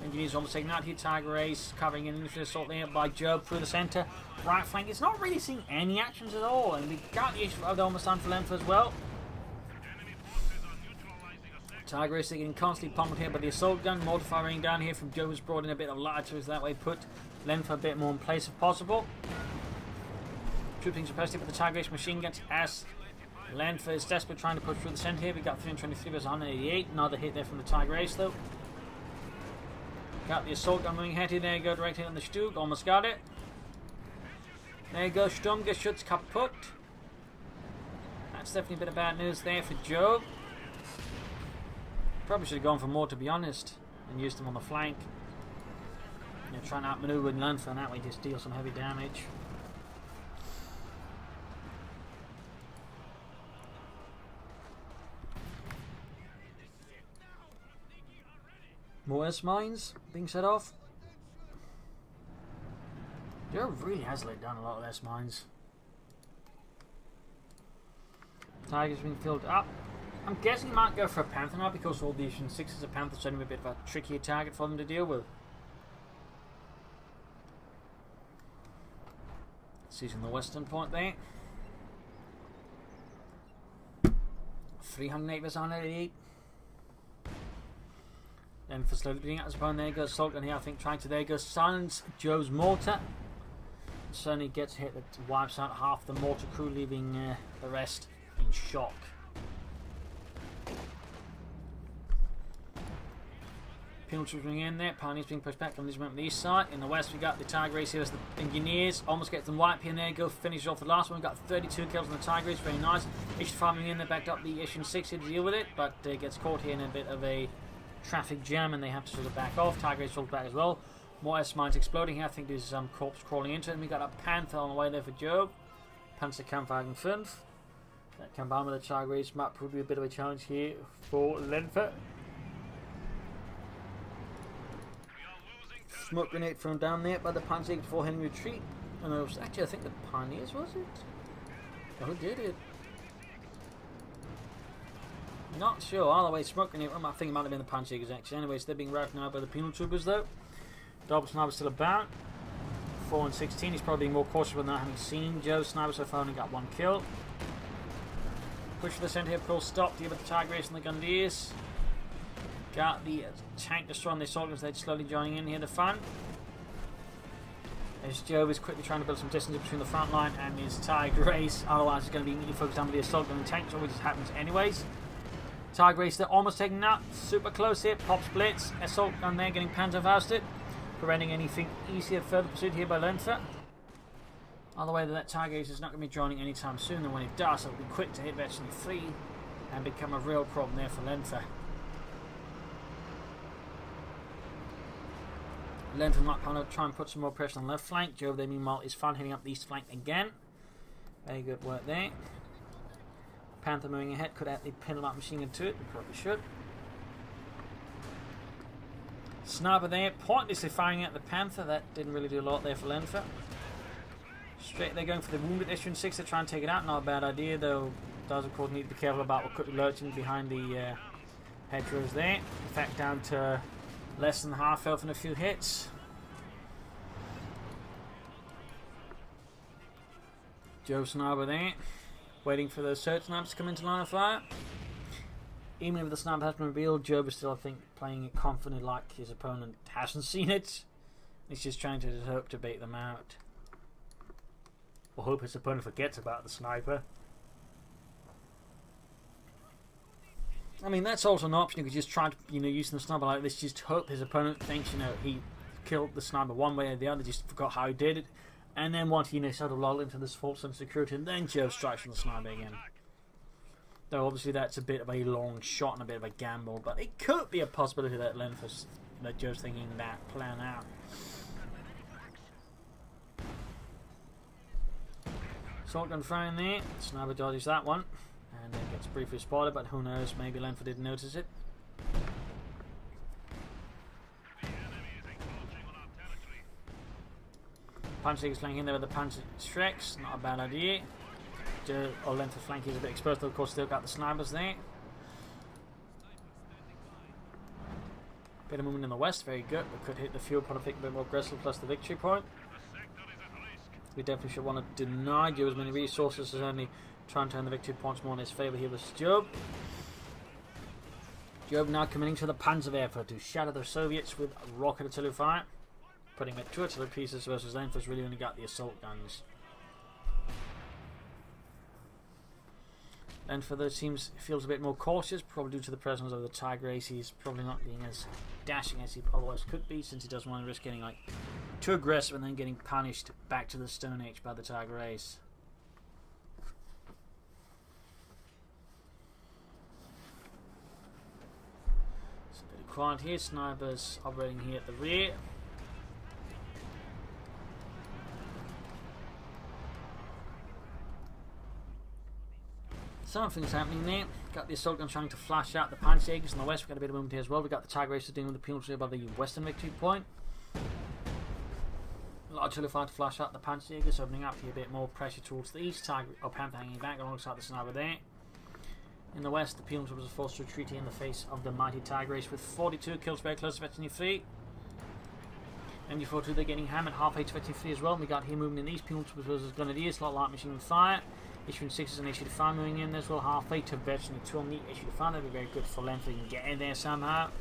Engineers almost taking out here. Tiger Ace covering an infantry assault there by Jove through the centre. Right flank. It's not really seeing any actions at all. And we got the issue of the almost done for Lenfer as well. Tiger Ace getting constantly pummeled here by the assault gun. Mortar raining down here from Jove has brought in a bit of light to us that way. Put Lenfer a bit more in place if possible. Trooping suppressed with the Tiger Ace machine guns as Lenfer is desperate trying to push through the centre here. We got 323 versus 188. Another hit there from the Tiger Ace though. Got the assault gun moving ahead here. There you go, directly on the Stug. Almost got it. There you go, Sturmgeschütz Schutz kaputt. That's definitely a bit of bad news there for Jove. Probably should have gone for more to be honest and used them on the flank. You know, trying to outmaneuver Lenfer and that way just deal some heavy damage. More S-mines being set off. Jove really has laid down a lot of S-mines. Tiger's being filled up. I'm guessing he might go for a Panther now because all the Edition 6s of Panther sending him a bit of a trickier target for them to deal with. Seizing the western point there. 308 versus 188. Then for slowly beating out his opponent, there goes assault gun here, I think trying to, there goes silence Joe's mortar. Certainly gets hit that wipes out half the mortar crew, leaving the rest in shock. Penalty ring in there, Pioneers being pushed back on this moment on the east side. In the west we got the Tiger Ace here as the Engineers, almost gets them wiped here and there, go finish off the last one. We got 32 kills on the Tiger Ace, very nice. Issue farming in there, backed up the Issue 6 here to deal with it, but gets caught here in a bit of a traffic jam and they have to sort of back off. Tiger Ace falls back as well. More S-mines exploding here. I think there's some corpse crawling into it. And we got a Panther on the way there for Jove. Panzerkampfwagen 5. That combined with the Tiger Ace might prove to be a bit of a challenge here for Lenfer. Smoke grenade thrown down there by the Panzer before heading retreat. And it was actually, I think the Pioneers, was it? Oh, who did it? Not sure. All the way smoke grenade. I think it might have been the Panzers actually. Anyways, they're being routed now by the penal troopers though. Double sniper still about. 4 and 16. He's probably being more cautious with not having seen Joe's sniper so far. Only got 1 kill. Push for the centre here, of course, stopped here with the Tiger Ace and the Gundiers. Got the tank destroying the assault guns. They're slowly joining in here to fun. As Jove is quickly trying to build some distance between the front line and his Tiger Ace. Otherwise, it's going to be immediately focused on with the assault gun and tanks, which happens anyways. Tiger Race, they're almost taken out. Super close here. Pop splits. Assault gun there getting panzer-fausted. Preventing anything easier further pursuit here by Lenfer. Either way, that Tiger Race is not going to be joining anytime soon, and when it does, it'll be quick to hit virtually free and become a real problem there for Lenfer. Lenfer might kind of try and put some more pressure on the left flank. Jove there, meanwhile, is fine heading up the east flank again. Very good work there. Panther moving ahead. Could actually pin them up machine gun to it. We probably should. Sniper there. Pointlessly firing at the Panther. That didn't really do a lot there for Lenfer. Straight there going for the wounded SU-6 to try and take it out. Not a bad idea, though. Does, of course, need to be careful about what could be lurching behind the hedgerows there. In fact, down to less than half health in a few hits. Joe Sniper there, waiting for the search snipers to come into line of fire. Even if the sniper has been revealed, Jove is still, I think, playing it confidently like his opponent hasn't seen it. He's just trying to hope to bait them out. Or hope his opponent forgets about the sniper. I mean, that's also an option. You could just try to, using the sniper like this, just hope his opponent thinks, he killed the sniper one way or the other, just forgot how he did it. And then once he sort of lulled into this false sense of security, and then Jove strikes from the sniper again. Though obviously that's a bit of a long shot and a bit of a gamble, but it could be a possibility that Lenfer's, that Jove's thinking that plan out. Assault gun firing there. Sniper dodges that one, and then gets briefly spotted, but who knows? Maybe Lenfer didn't notice it. Panzer is flanking in there with the Panzer Shreks, not a bad idea. Lenfer flank is a bit exposed, though of course still got the snipers there. Bit of movement in the west, very good. We could hit the fuel point, I think, a bit more aggressive, plus the victory point. We definitely should want to deny Joe as many resources as only try and turn the victory points more in his favour here with Job. Job now committing to the Panzerwerfer to shatter the Soviets with rocket artillery fire. Putting it 2 artillery pieces versus Lenfer's really only got the assault guns. Lenfer though feels a bit more cautious, probably due to the presence of the Tiger Ace. He's probably not being as dashing as he otherwise could be, since he doesn't want to risk getting too aggressive and then getting punished back to the Stone Age by the Tiger Ace. It's a bit of quiet here. Snipers operating here at the rear. Something's happening there. Got the assault gun trying to flash out the Panzerjägers in the west. We've got a bit of movement here as well. We've got the Tiger Racer dealing with the penalty above the western victory point. A lot of artillery fire to flash out the Panzerjägers, opening up here a bit more pressure towards the east. Panther hanging back alongside the sniper there. In the west, the penalty was forced to retreat in the face of the mighty Tiger Race with 42 kills, very close to victory free. MG42 they're getting hammered halfway to victory free as well. We got here moving in the east. Penalty was Grenadiers, a lot of light machine fire. Issuing-6s and Issue-5 moving in as well, halfway to virtually 2 on the Issue-5. That'd be very good for Lenfer. You can get in there somehow.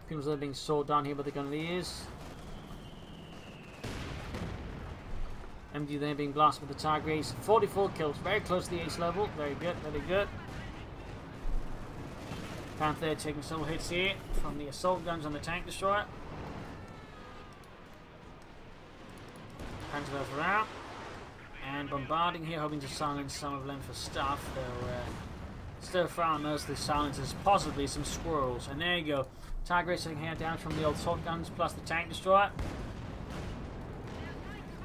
People are being sawed down here by the Grenadiers. MG there being blasted with the Tiger Ace. 44 kills, very close to the ace level. Very good, very good. Panther taking some hits here from the assault guns on the tank destroyer. Panzer out. And bombarding here, hoping to silence some of Lenfer's stuff, though still firing mostly silences, possibly some squirrels. And there you go, Tiger Race here down from the old assault guns plus the tank destroyer.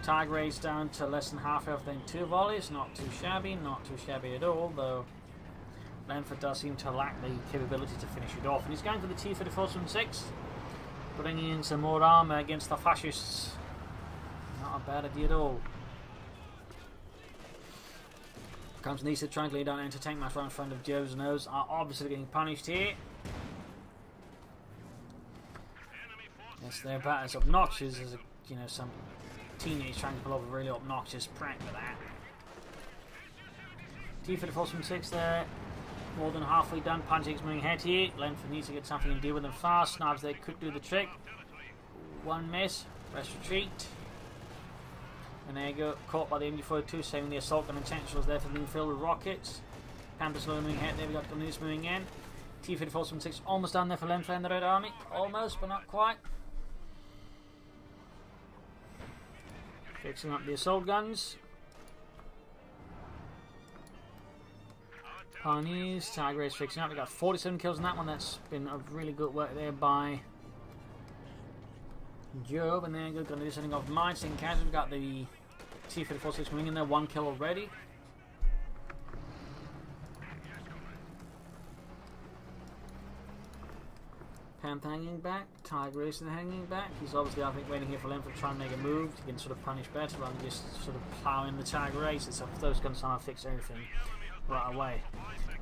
Tiger Race down to less than half health, then 2 volleys, not too shabby at all, though Lenfer does seem to lack the capability to finish it off. And he's going for the T-3476, bringing in some more armour against the fascists. Not a bad idea at all. Comes Nisa trying to lay down an anti-tank mass right in front of Joe's nose. Are obviously getting punished here. Yes, they're about as obnoxious as some teenage trying to pull off a really obnoxious prank with that. T-3476 there, more than halfway done. Panzerjägers moving ahead here. Lenfer needs to get something and deal with them fast. Snipers there could do the trick. 1 miss, rest retreat. And there you go, caught by the MG42, saving the assault gun intentionals there for being filled with rockets. Panther slowly moving ahead there. We got Gunneers moving in. T-3476 almost down there for Lenfer and the Red Army. Almost, but not quite. Fixing up the assault guns. Pioneers, Tiger Race fixing up. We got 47 kills on that one. That's been a really good work there by Jove. And then going to do something off mine. Seeing casualties. We've got the T-3446 moving in there. 1 kill already. Panther hanging back. Tiger Race hanging back. He's obviously, I think, waiting here for Lenfer to try and make a move. He can sort of punish better rather than just sort of ploughing the Tiger Race. It's up to those guns trying to fix everything right away.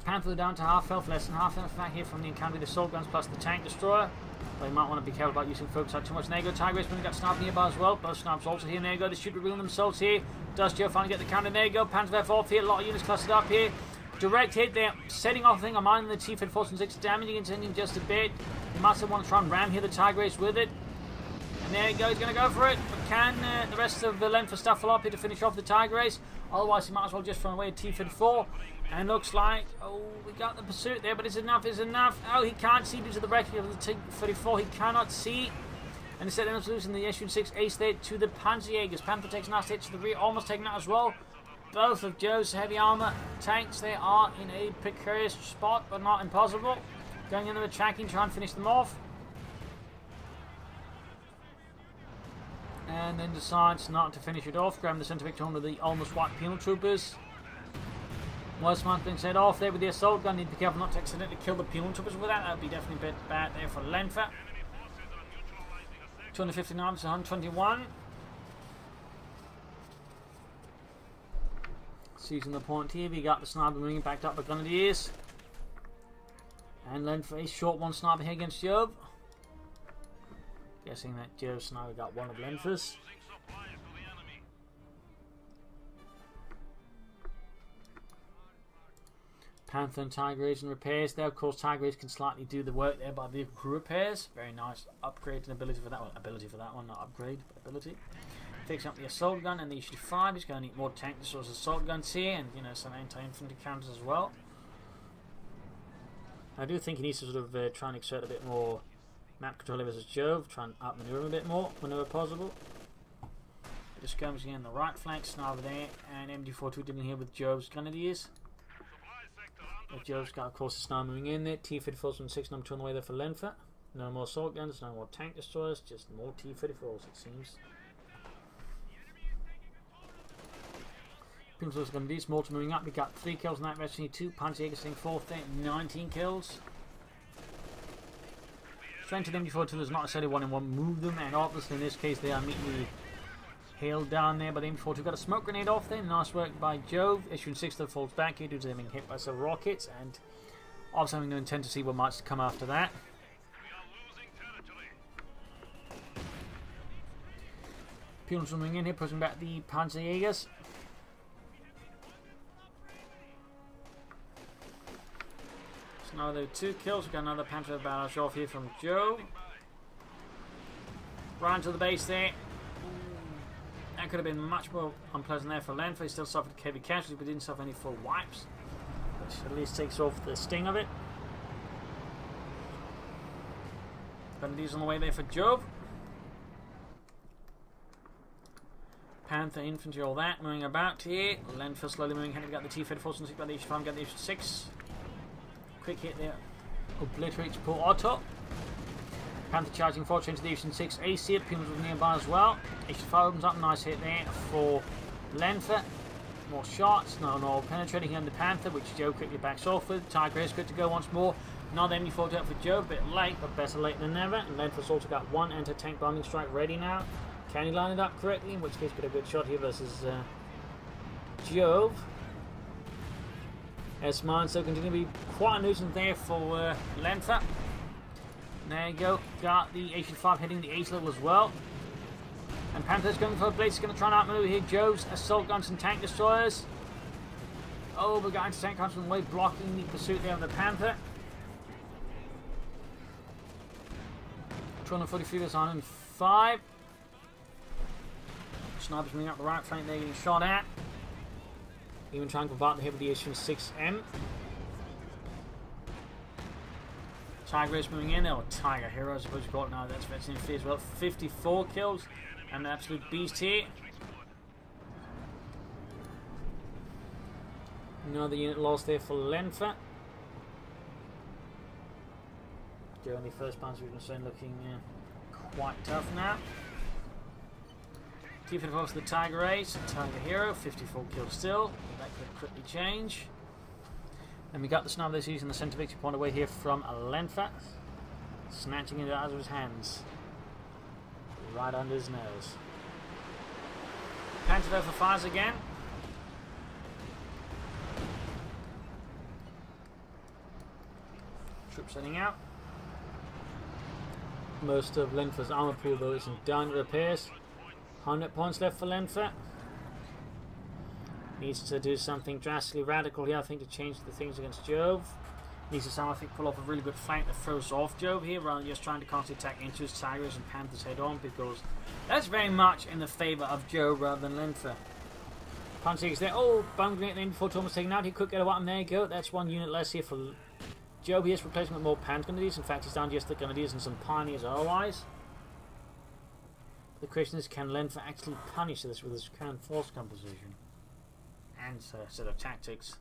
Panther down to half health, less than half health back here from the encounter with the assault guns plus the tank destroyer. But you might want to be careful about using focus out too much. And there you go, Tiger Race, when we got Snap nearby as well. Both Snaps also here, and there you go, they should reveal themselves here. Does Joe finally get the counter? There you go, Panther F off here, a lot of units clustered up here. Direct hit there, setting off a thing on mine, the T-3446 damaging and sending just a bit. You must have want to try and ram here the Tiger Race with it. And there you go, he's going to go for it. But can the rest of the Lenfer stuff fall up here to finish off the Tiger Race? Otherwise, he might as well just run away with T-34. And looks like, oh, we got the pursuit there, but it's enough, it's enough. Oh, he can't see due to the wreckage of the T-34. He cannot see. And instead ends up losing the SU-6 ace there to the Panzerjägers. Panther takes a nice hit to the rear, almost taking that as well. Both of Joe's heavy armor tanks, they are in a precarious spot, but not impossible. Going in there attacking, trying to finish them off. And then decides not to finish it off. Grabbing the centre victor under the almost white penal troopers. Worstman's being set off there with the assault gun. Need to be careful not to accidentally kill the penal troopers with that. That would be definitely a bit bad there for Lenfer. 259 to 121. Seizing the point here, we got the sniper moving backed up by Grenadiers. And Lenfer is short one sniper here against Jove. Guessing that Jove's sniper got one of Lenfer's. Panther and Tiger Race and repairs there. Of course, Tiger Race can slightly do the work there by vehicle crew repairs. Very nice upgrade and ability for that one. Ability for that one, not upgrade, but ability. Fixing up the assault gun and the HT5. He's going to need more tank destroyers, assault guns here, and some anti-infantry counters as well. I do think he needs to sort of try and exert a bit more map control versus Jove, try and outmaneuver him a bit more whenever possible. Bit of skirmish again on the right flank, sniper there, and MD42 dealing here with Jove's Grenadiers. But Jove's got, of course, the sniper moving in there. T-3476 number 2 on the way there for Lenfer. No more assault guns, no more tank destroyers, just more T-34s it seems. Pinsel's going to do small to moving up. We got 3 kills on that, Rescue 2. Panzerjäger sitting 4th there, 19 kills. Strength of the MD42 is not necessarily 1-in-1 move them, and obviously in this case they are immediately hailed down there by the MD42. Got a smoke grenade off there, nice work by Jove. Issuing 6 that falls back here due to them being hit by several rockets, and obviously having no intent to see what might come after that. Peel's moving in here, pushing back the Panzerjägers. Now there are 2 kills. We've got another Panther barrage off here from Joe. Right into the base there. That could have been much more unpleasant there for Lenfer. He still suffered heavy casualties, but didn't suffer any full wipes, which at least takes off the sting of it. Grenadiers on the way there for Jove. Panther infantry, all that moving about here. Lenfer slowly moving ahead. We've got the T-34 and got the H5, got the H6. Quick hit there, obliterates poor Otto. Panther charging forward into the H6 AC. Pumas was nearby as well. H5 opens up, nice hit there for Lenfer. More shots, no penetrating here on the Panther, which Joe quickly backs off with. Tiger is good to go once more. Another MD40 out for Joe, a bit late, but better late than never. And Lenfer's also got 1 anti-tank bombing strike ready now. Can he line it up correctly? In which case, got a good shot here versus Jove. As mine still continue to be quite a nuisance there for Lenfer. There you go. Got the HU5 hitting the ace level as well. And Panther's going for a blitz. Going to try and outmaneuver here Joe's assault guns and tank destroyers. Oh, we got anti-tank guns on the way, blocking the pursuit there of the Panther. 243 versus 105. Snipers moving up the right flank there, getting shot at. Even trying to convert the hit with the SU-6M. Tiger Race moving in, or Tiger Hero, I suppose you call it now. That's veteran infantry as well. 54 kills. And an absolute beast here. Another unit lost there for Lenfer. Germany first punch we've been saying looking quite tough now. Keep it across the Tiger Race. Tiger Hero, 54 kills still. That could quickly change. And we got the sniper that's using the centre victory point away here from Lenfer. Snatching it out of his hands. Right under his nose. Panther for fires again. Troops heading out. Most of Lenfer's armour pool though is in down repairs. 100 points left for Lenfer. Needs to do something drastically radical here, I think, to change the things against Jove. Needs to somehow, I think, pull off a really good flank that throws off Jove here, rather than just trying to constantly attack into his Tigers and Panthers head on, because that's very much in the favour of Jove rather than Lenfer. Punch is there. Oh, bungling at the end before Tom was taken out. He could get a weapon. There you go. That's one unit less here for Jove. He has replacement with more Panther Grenadiers. In fact, he's down to just the Grenadiers and some Pioneers otherwise. The question is, can Lenfer actually punish this with his current force composition and set of tactics?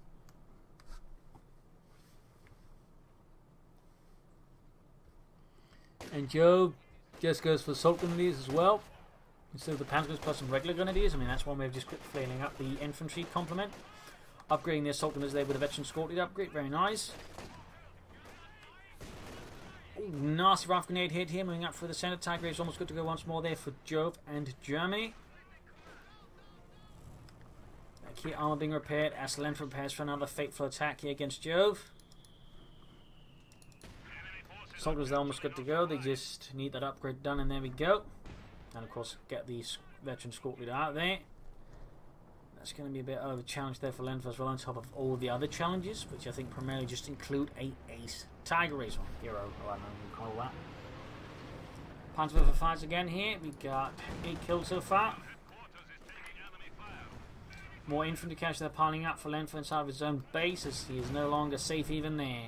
And Jove just goes for assault grenadiers as well, instead of the Panthers plus some regular grenadiers. I mean, that's one way of just quick flailing up the infantry complement. Upgrading the assault grenadiers there with a veteran escort lead upgrade, very nice. Ooh, nasty rifle grenade hit here, moving up through the centre. Tiger is almost good to go once more there for Jove and Germany. Key armour being repaired as Lenfer prepares for another fateful attack here against Jove. Soldiers are almost good to go. They just need that upgrade done, and there we go. And of course, get the veteran escort leader out there. That's going to be a bit of a challenge there for Lenfer as well, on top of all the other challenges, which I think primarily just include a ace Tiger Race or hero, or I don't know what you call that. Panther for fights again here. We got 8 kills so far. More infantry cash they're piling up for Lenfer inside of his own base, as he is no longer safe even there.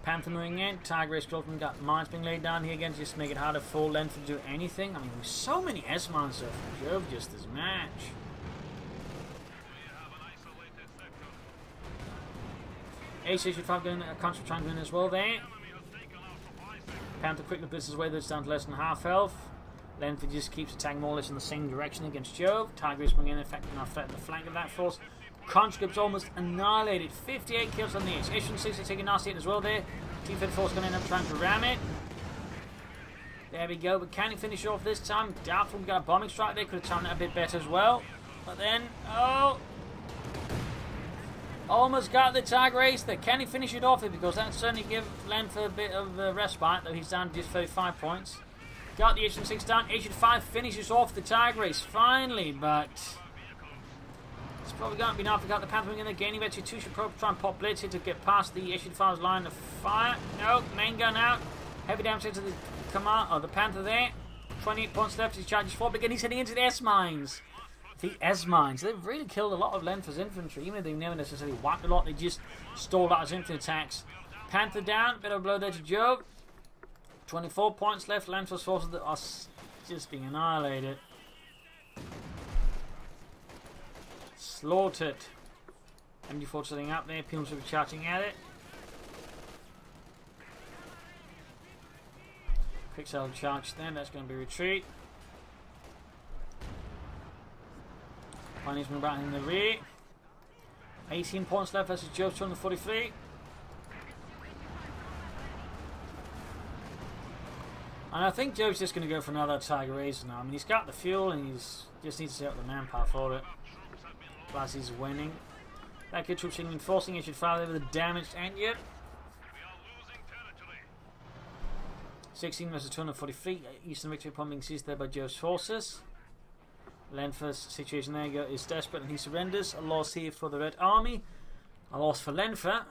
Panther moving in. Tiger Race Squadron got mines being laid down here again to just make it harder for Lenfer to do anything. I mean, there's so many S-mines so from Jove just this match. HH5 doing a country trying to win as well there. Panther quickly blitzes his way, though it's down to less than half health. Lenfer just keeps attacking more or less in the same direction against Jove. Tiger Race bringing in, effective enough threat at the flank of that force. Conscripts almost annihilated. 58 kills on the edge. Issue 6 is taking a nasty hit as well there. Team Fit Force going to end up trying to ram it. There we go. But can he finish off this time? Doubtful. We got a bombing strike there. Could have timed it a bit better as well. But then, oh, almost got the Tiger Race there. Can he finish it off here? Because that certainly give Lenfer a bit of respite, though he's down to just 35 points. Got the Issue 6 down. Issue 5 finishes off the Tiger Race finally, but it's probably going to be enough. We got the Panther in again. Issue 2 should probably try and pop blitz here to get past the Issue 5's line of fire. No, main gun out. Heavy damage into the command of the Panther there. 28 points left. He charges forward again. He's heading into the S-mines. The S-mines. They've really killed a lot of Lenfer's infantry. Even if they've never necessarily wiped a lot, they just stalled out his infantry attacks. Panther down. Bit of a blow there to Jove. 24 points left. Lenfer's forces are just being annihilated. Slaughtered. MG4 sitting up there. Pilgrims will be charging at it. Quick cell charge then. That's going to be retreat. Pioneers moving back in the rear. 18 points left versus Jove's 243. And I think Jove's just going to go for another Tiger Race now. I mean, he's got the fuel and he's just needs to set up the manpower for it. Plus, he's winning. That good troops reinforcing. He should fire over the damaged Antwerp. 16 versus 243. Eastern victory point being seized there by Jove's forces. Lenfer's situation there is desperate and he surrenders. A loss here for the Red Army. A loss for Lenfer.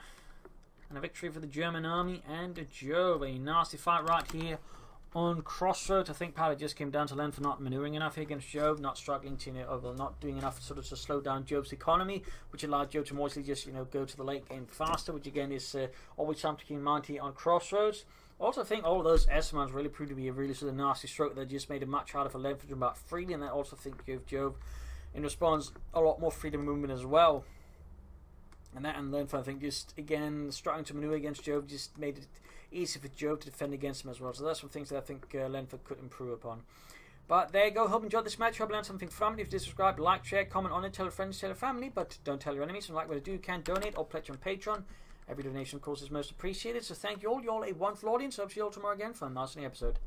And a victory for the German Army and Jove. A nasty fight right here On Crossroads, I think partly just came down to Lenfer not manoeuvring enough here against Jove, not struggling to, not doing enough sort of to slow down Jove's economy, which allowed Jove to more easily just, go to the late game faster, which again is always something to keep in mind here on Crossroads. Also, I think all of those S-Mans really proved to be a really sort of nasty stroke that just made it much harder for Lenfer to jump out freely, and I also think gave Jove, in response, a lot more freedom of movement as well. And Lenfer, I think, just, again, struggling to maneuver against Jove just made it easy for Jove to defend against him as well. So that's some things that I think Lenfer could improve upon. But there you go. Hope you enjoyed this match. Hope you learned something from it. If you did, subscribe, like, share, comment on it, tell your friends, tell your family, but don't tell your enemies. And like what I do, you can donate or pledge on Patreon. Every donation, of course, is most appreciated. So thank you all. You're all a wonderful audience. Hope to see you all tomorrow again for a nice episode.